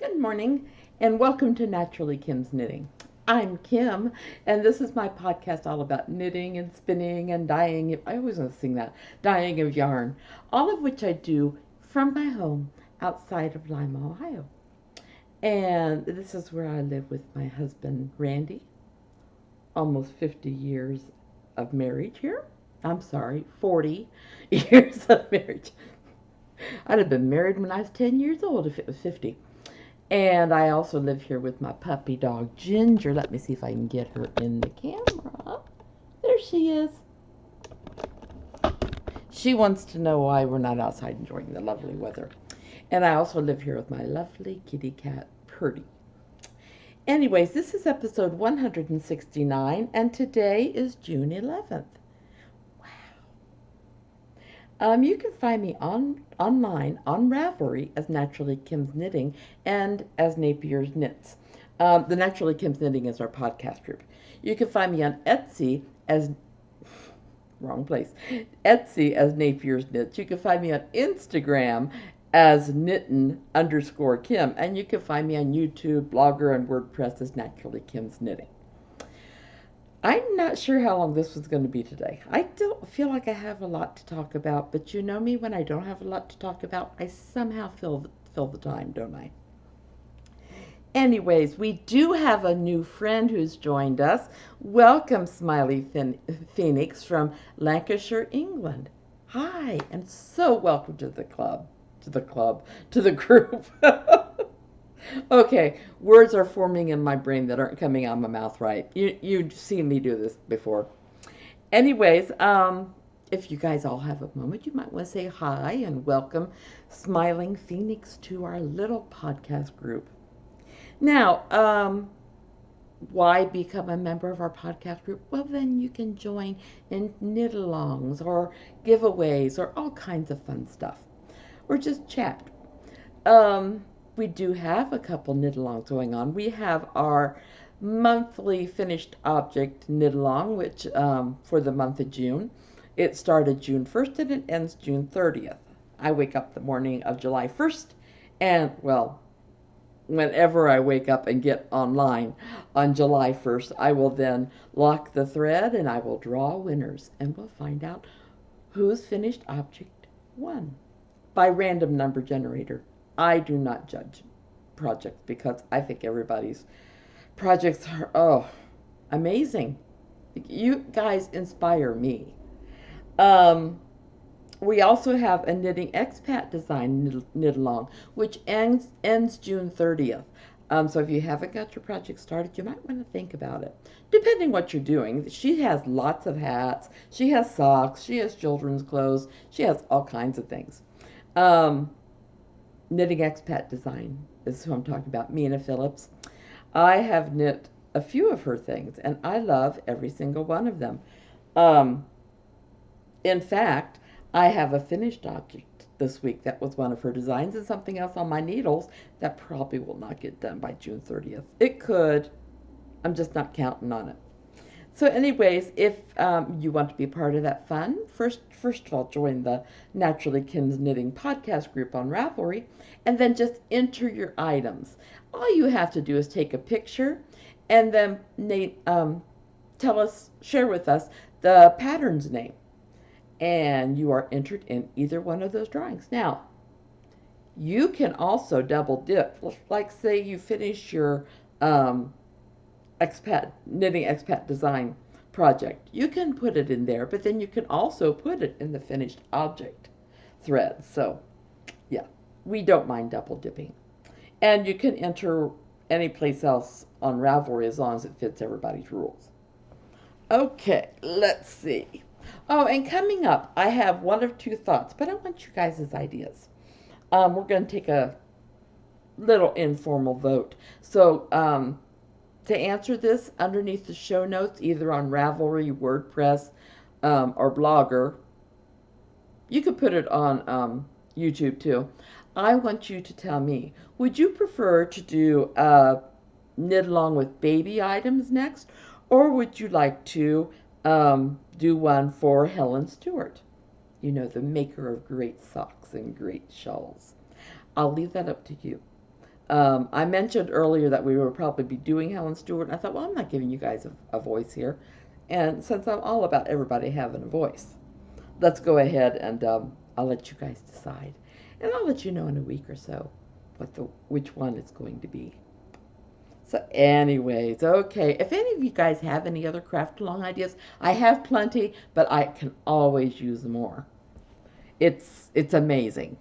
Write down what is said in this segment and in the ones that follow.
Good morning, and welcome to Naturally Kim's Knitting. I'm Kim, and this is my podcast all about knitting and spinning and dyeing. I always want to sing that dyeing of yarn, all of which I do from my home outside of Lima, Ohio. And this is where I live with my husband, Randy. Almost 50 years of marriage here. I'm sorry, 40 years of marriage. I'd have been married when I was 10 years old if it was 50. And I also live here with my puppy dog, Ginger. Let me see if I can get her in the camera. There she is. She wants to know why we're not outside enjoying the lovely weather. And I also live here with my lovely kitty cat, Purdy. Anyways, this is episode 169, and today is June 11th. You can find me online on Ravelry as Naturally Kim's Knitting and as Napier's Knits. The Naturally Kim's Knitting is our podcast group. You can find me on Etsy as wrong place. Etsy as Napier's Knits. You can find me on Instagram as knittin_Kim, and you can find me on YouTube, Blogger, and WordPress as Naturally Kim's Knitting. I'm not sure how long this was going to be today. I don't feel like I have a lot to talk about, but you know me, when I don't have a lot to talk about, I somehow fill the time, don't I? Anyways, we do have a new friend who's joined us. Welcome, Smiley Phoenix from Lancashire, England. Hi, and so welcome to the group. Okay, words are forming in my brain that aren't coming out of my mouth right. You've seen me do this before. Anyways, if you guys all have a moment, you might want to say hi and welcome Smiling Phoenix to our little podcast group. Now, why become a member of our podcast group? Well, then you can join in knit-alongs or giveaways or all kinds of fun stuff. Or just chat. We do have a couple knit-alongs going on. We have our monthly finished object knit-along, which for the month of June. It started June 1st and it ends June 30th. I wake up the morning of July 1st, and, well, whenever I wake up and get online on July 1st, I will then lock the thread and I will draw winners, and we'll find out whose finished object won by random number generator. I do not judge projects because I think everybody's projects are, amazing. You guys inspire me. We also have a Knitting Expat Design knit-along, which ends June 30th. So if you haven't got your project started, you might want to think about it. Depending what you're doing, she has lots of hats, she has socks, she has children's clothes, she has all kinds of things. Knitting Expat Design is who I'm talking about, Mina Phillips. I have knit a few of her things, and I love every single one of them. In fact, I have a finished object this week that was one of her designs and something else on my needles that probably will not get done by June 30th. It could. I'm just not counting on it. So anyways, if you want to be part of that fun, first of all, join the Naturally Kim's Knitting podcast group on Ravelry, and then just enter your items. All you have to do is take a picture, and then share with us the pattern's name, and you are entered in either one of those drawings. Now, you can also double dip. Like, say you finish your Knitting Expat Design project. You can put it in there, but then you can also put it in the finished object thread. So, yeah, we don't mind double dipping. And you can enter any place else on Ravelry as long as it fits everybody's rules. Okay, let's see. Oh, and coming up, I have one or two thoughts, but I want you guys' ideas. We're going to take a little informal vote. So, to answer this, underneath the show notes, either on Ravelry, WordPress, or Blogger, you could put it on YouTube too. I want you to tell me, would you prefer to do knit along with baby items next, or would you like to do one for Helen Stewart? You know, the maker of great socks and great shawls. I'll leave that up to you. I mentioned earlier that we would probably be doing Helen Stewart. And I thought, well, I'm not giving you guys a voice here. And since I'm all about everybody having a voice, let's go ahead and I'll let you guys decide. And I'll let you know in a week or so which one it's going to be. So anyways, okay. If any of you guys have any other craft along ideas, I have plenty, but I can always use more. It's amazing.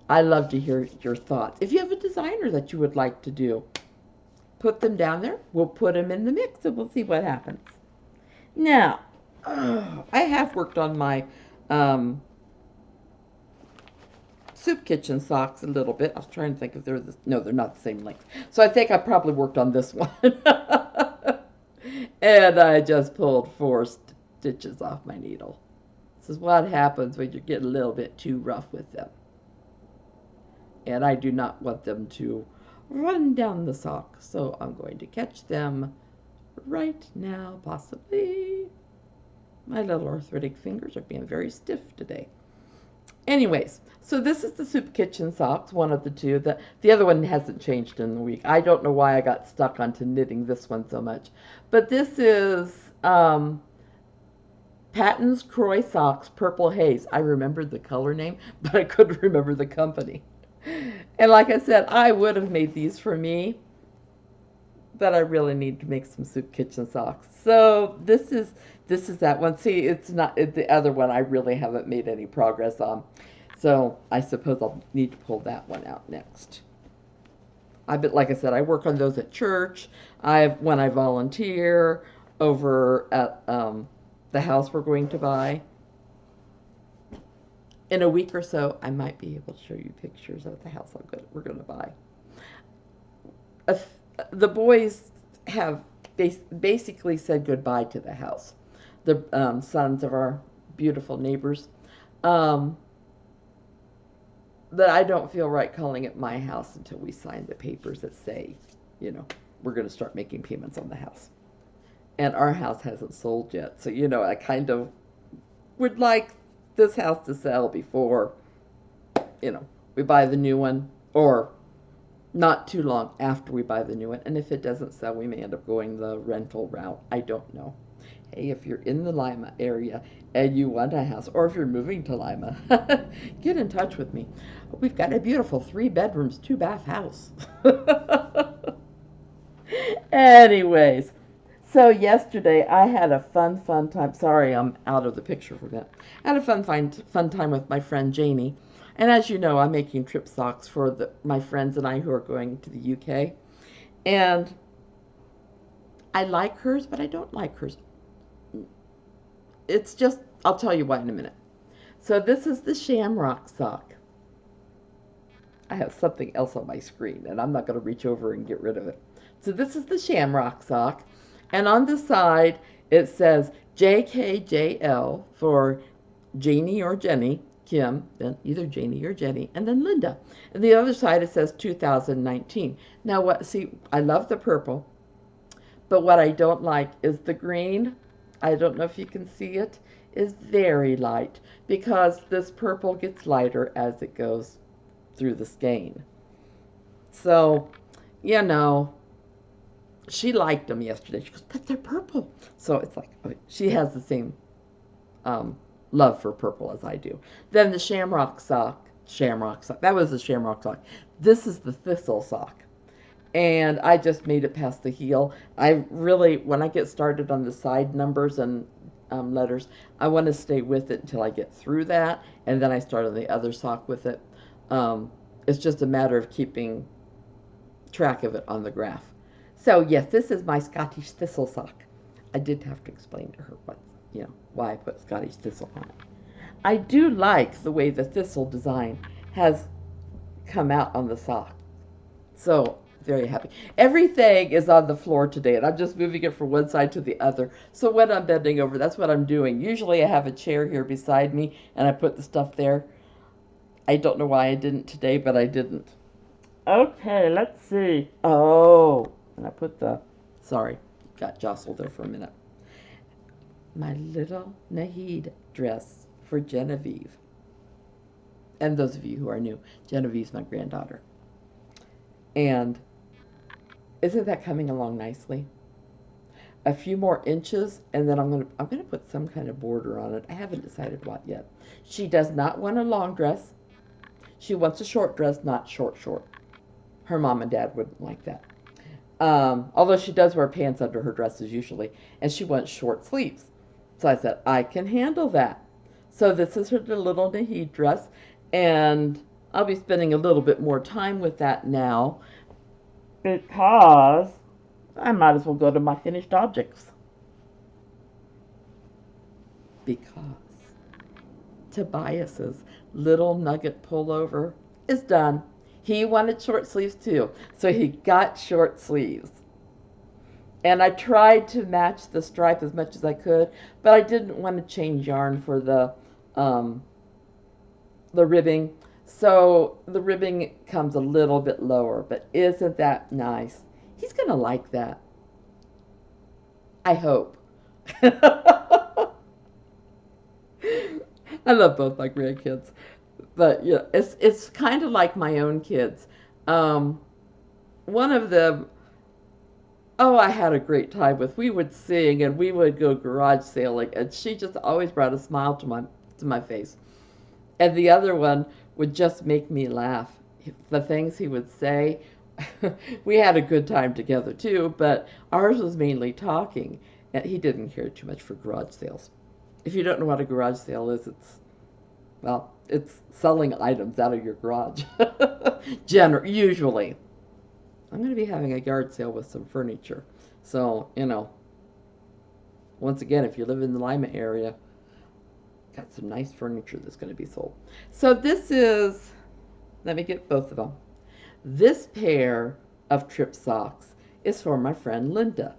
I love to hear your thoughts. If you have a designer that you would like to do, put them down there. We'll put them in the mix and we'll see what happens. Now, I have worked on my soup kitchen socks a little bit. I was trying to think if no, they're not the same length. So I think I probably worked on this one. And I just pulled 4 stitches off my needle. This is what happens when you get a little bit too rough with them. And I do not want them to run down the sock, so I'm going to catch them right now, possibly. My little arthritic fingers are being very stiff today. Anyways, so this is the soup kitchen socks, one of the two. The other one hasn't changed in the week. I don't know why I got stuck onto knitting this one so much. But this is Patton's Croy Socks Purple Haze. I remembered the color name, but I couldn't remember the company. And like I said, I would have made these for me, but I really need to make some soup kitchen socks. So this is that one. See, it's not the other one. I really haven't made any progress on. So I suppose I'll need to pull that one out next. Like I said, I work on those at church. When I volunteer over at the house we're going to buy. In a week or so, I might be able to show you pictures of the house we're going to buy. The boys have basically said goodbye to the house. The sons of our beautiful neighbors. That I don't feel right calling it my house until we sign the papers that say, we're going to start making payments on the house. And our house hasn't sold yet. So, I kind of would like this house to sell before, we buy the new one, or not too long after we buy the new one. And if it doesn't sell, we may end up going the rental route. I don't know. Hey, if you're in the Lima area and you want a house, or if you're moving to Lima, get in touch with me. We've got a beautiful 3 bedrooms, 2 bath house. Anyways, so yesterday I had a fun time. Sorry, I'm out of the picture for a bit. I had a fun time with my friend Janie. And as you know, I'm making trip socks for my friends and I who are going to the UK. And I like hers, but I don't like hers. It's just, I'll tell you why in a minute. So this is the Shamrock sock. I have something else on my screen, and I'm not going to reach over and get rid of it. So this is the Shamrock sock. And on the side, it says JKJL for Janie or Jenny, Kim, then either Janie or Jenny, and then Linda. And the other side, it says 2019. Now, I love the purple, but what I don't like is the green. I don't know if you can see it, is very light, because this purple gets lighter as it goes through the skein. So, she liked them yesterday. She goes, but they're purple. So it's like, okay, she has the same love for purple as I do. Then the Shamrock sock, that was the Shamrock sock. This is the Thistle sock. And I just made it past the heel. I really, when I get started on the side numbers and letters, I want to stay with it until I get through that, and then I start on the other sock with it. It's just a matter of keeping track of it on the graph. So yes, this is my Scottish Thistle sock. I did have to explain to her why I put Scottish Thistle on it. I do like the way the thistle design has come out on the sock. So very happy. Everything is on the floor today, and I'm just moving it from one side to the other. So when I'm bending over, that's what I'm doing. Usually I have a chair here beside me, and I put the stuff there. I don't know why I didn't today, but I didn't. Okay, let's see. Oh, and I put sorry, got jostled there for a minute. My little Nahid dress for Genevieve. And those of you who are new, Genevieve's my granddaughter. And isn't that coming along nicely? A few more inches, and then I'm gonna put some kind of border on it. I haven't decided what yet. She does not want a long dress. She wants a short dress, not short short. Her mom and dad wouldn't like that. Although she does wear pants under her dresses usually, and she wants short sleeves. So I said, I can handle that. So this is her little Nahid dress, and I'll be spending a little bit more time with that now because I might as well go to my finished objects. Because Tobias's little nugget pullover is done. He wanted short sleeves too, so he got short sleeves. And I tried to match the stripe as much as I could, but I didn't want to change yarn for um, the ribbing. So the ribbing comes a little bit lower, but isn't that nice? He's going to like that. I hope. I love both my grandkids, but yeah, it's kind of like my own kids. Um, One of them, oh, I had a great time with. We would sing and we would go garage sailing, and she just always brought a smile to my face. And the other one would just make me laugh. The things he would say. We had a good time together too, but ours was mainly talking, and he didn't care too much for garage sales. If you don't know what a garage sale is, it's selling items out of your garage. Usually. I'm going to be having a yard sale with some furniture. So, once again, if you live in the Lima area, got some nice furniture that's going to be sold. So let me get both of them. This pair of trip socks is for my friend Linda,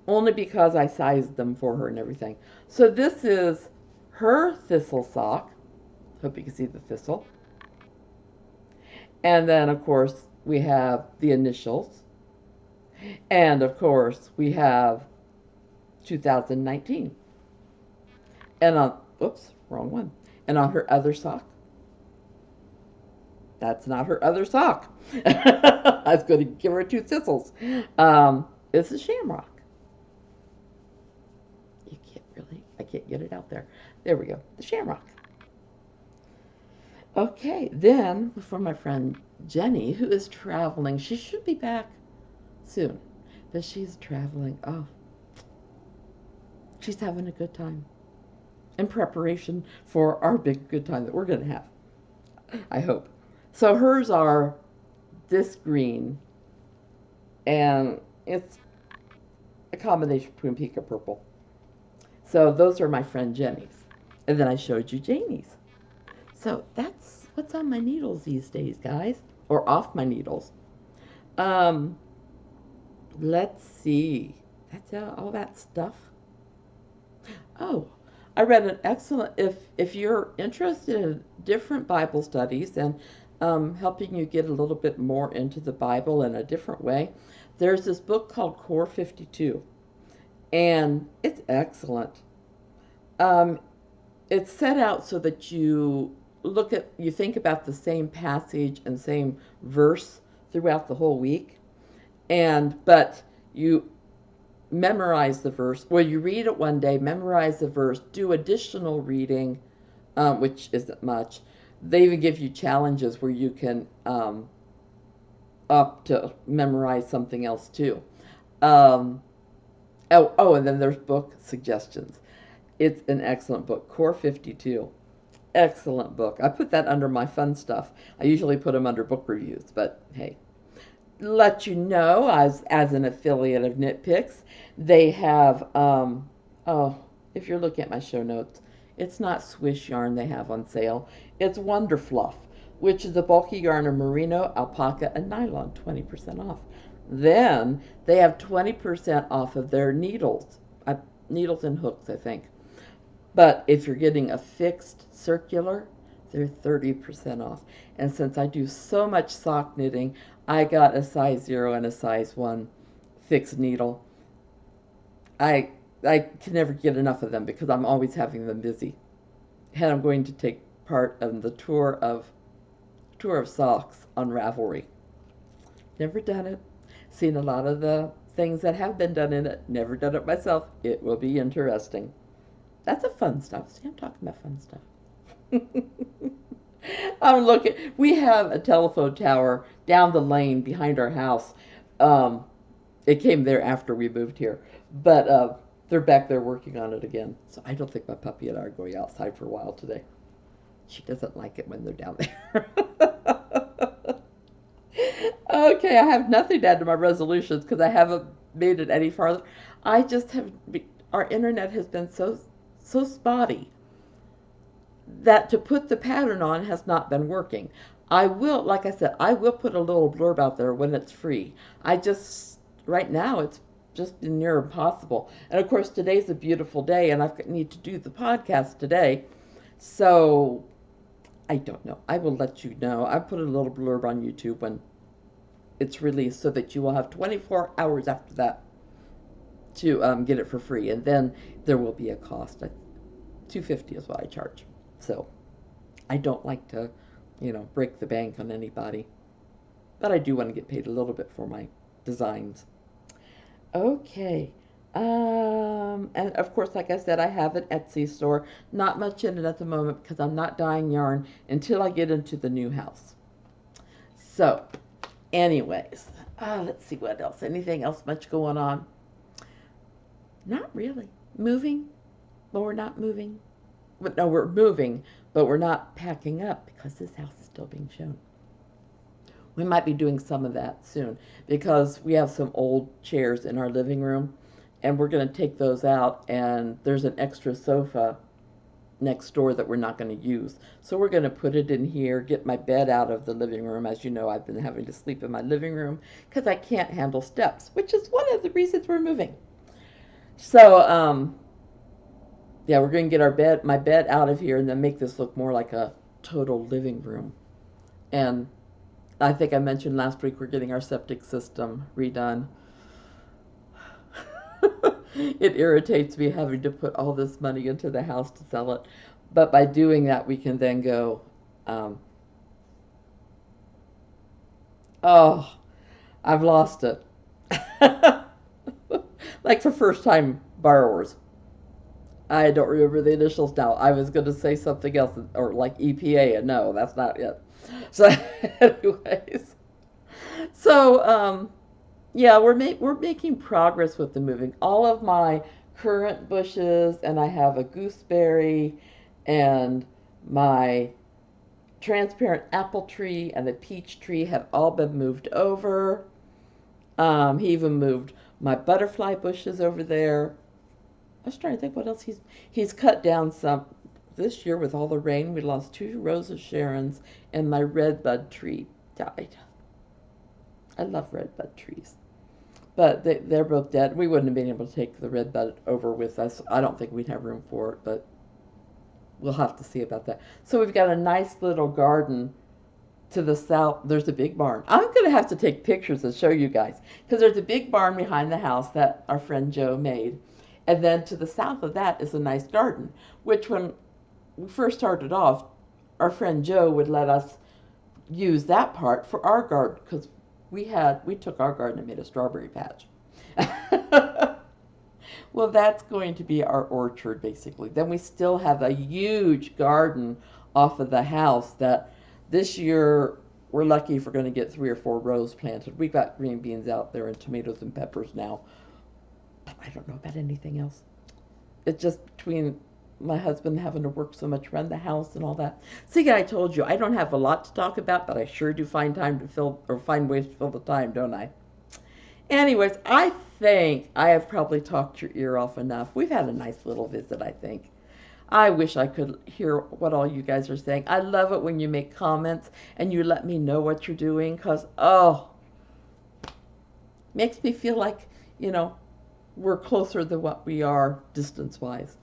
only because I sized them for her and everything. So this is her thistle sock. Hope you can see the thistle. And then, of course, we have the initials. And, of course, we have 2019. And oops, wrong one. And on her other sock, that's not her other sock. I was going to give her two thistles. It's a shamrock. I can't get it out there. There we go, the shamrock. Okay, then for my friend Jenny, who is traveling, she should be back soon, but she's traveling. Oh, she's having a good time in preparation for our big good time that we're going to have, I hope. So hers are this green, and it's a combination between pink and purple. So those are my friend Jenny's. And then I showed you Janie's. So that's what's on my needles these days, guys, or off my needles. Let's see. That's all that stuff. Oh, I read an excellent. If you're interested in different Bible studies and helping you get a little bit more into the Bible in a different way, there's this book called Core 52, and it's excellent. Um, it's set out so that you think about the same passage and same verse throughout the whole week, but you memorize the verse. Well, you read it one day, memorize the verse, do additional reading, which isn't much. They even give you challenges where you can up to memorize something else too. Um, and then there's book suggestions. It's an excellent book, Core 52. Excellent book. I put that under my fun stuff. I usually put them under book reviews, but hey. Let you know, as an affiliate of Knit Picks, they have, if you're looking at my show notes, it's not Swiss yarn they have on sale. It's Wonderfluff, which is a bulky yarn of merino, alpaca, and nylon, 20% off. Then they have 20% off of their needles, needles and hooks, I think. But if you're getting a fixed circular, they're 30% off. And since I do so much sock knitting, I got a size 0 and a size 1 fixed needle. I can never get enough of them because I'm always having them busy. And I'm going to take part in the tour of socks on Ravelry. Never done it. Seen a lot of the things that have been done in it. Never done it myself. It will be interesting. That's a fun stuff. See, I'm talking about fun stuff. I'm looking. We have a telephone tower down the lane behind our house. Um, it came there after we moved here, but they're back there working on it again. So I don't think my puppy and I are going outside for a while today. She doesn't like it when they're down there. Okay, I have nothing to add to my resolutions because I haven't made it any farther. I just have. Our internet has been so spotty that to put the pattern on has not been working. I will, like I said, I will put a little blurb out there when it's free. I just, right now, it's just been near impossible. And of course, today's a beautiful day, and I need to do the podcast today. So, I don't know. I will let you know. I put a little blurb on YouTube when it's released so that you will have 24 hours after that to get it for free. And then there will be a cost. $2.50 is what I charge. So I don't like to, break the bank on anybody. But I do want to get paid a little bit for my designs. Okay. And of course, like I said, I have an Etsy store. Not much in it at the moment because I'm not dyeing yarn until I get into the new house. So, anyways, let's see what else. Anything else much going on? Not really. Moving, but we're not moving. But no, we're moving, but we're not packing up because this house is still being shown. We might be doing some of that soon because we have some old chairs in our living room and we're going to take those out, and there's an extra sofa next door that we're not going to use. So we're going to put it in here, get my bed out of the living room. As you know, I've been having to sleep in my living room because I can't handle steps, which is one of the reasons we're moving. So, yeah, we're going to get my bed out of here and then make this look more like a total living room. And I think I mentioned last week we're getting our septic system redone. It irritates me having to put all this money into the house to sell it. But by doing that, we can then go, oh, I've lost it. Like for first-time borrowers. I don't remember the initials now. I was going to say something else, or like EPA, and no, that's not it. So, anyways, so yeah, we're making progress with the moving. All of my currant bushes, and I have a gooseberry, and my transparent apple tree and the peach tree have all been moved over. He even moved my butterfly bushes over there. I was trying to think what else he's cut down some. This year with all the rain, we lost 2 rows of Sharons, and my redbud tree died. I love redbud trees. But they're both dead. We wouldn't have been able to take the redbud over with us. I don't think we'd have room for it, but we'll have to see about that. So we've got a nice little garden to the south. There's a big barn. I'm going to have to take pictures and show you guys, because there's a big barn behind the house that our friend Joe made. And then to the south of that is a nice garden, which when we first started off, our friend Joe would let us use that part for our garden because we took our garden and made a strawberry patch. Well, that's going to be our orchard basically. Then we still have a huge garden off of the house that this year we're lucky if we're going to get 3 or 4 rows planted. We've got green beans out there and tomatoes and peppers now. I don't know about anything else. It's just between my husband having to work so much around the house and all that. See, I told you I don't have a lot to talk about, but I sure do find time to find ways to fill the time, don't I? Anyways, I think I have probably talked your ear off enough. We've had a nice little visit, I think. I wish I could hear what all you guys are saying. I love it when you make comments and you let me know what you're doing because, makes me feel like, we're closer than what we are distance-wise.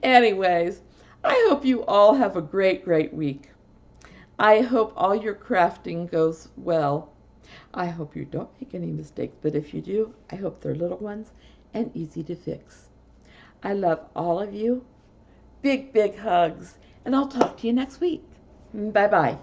Anyways, I hope you all have a great, great week. I hope all your crafting goes well. I hope you don't make any mistakes, but if you do, I hope they're little ones and easy to fix. I love all of you. Big, big hugs, and I'll talk to you next week. Bye-bye.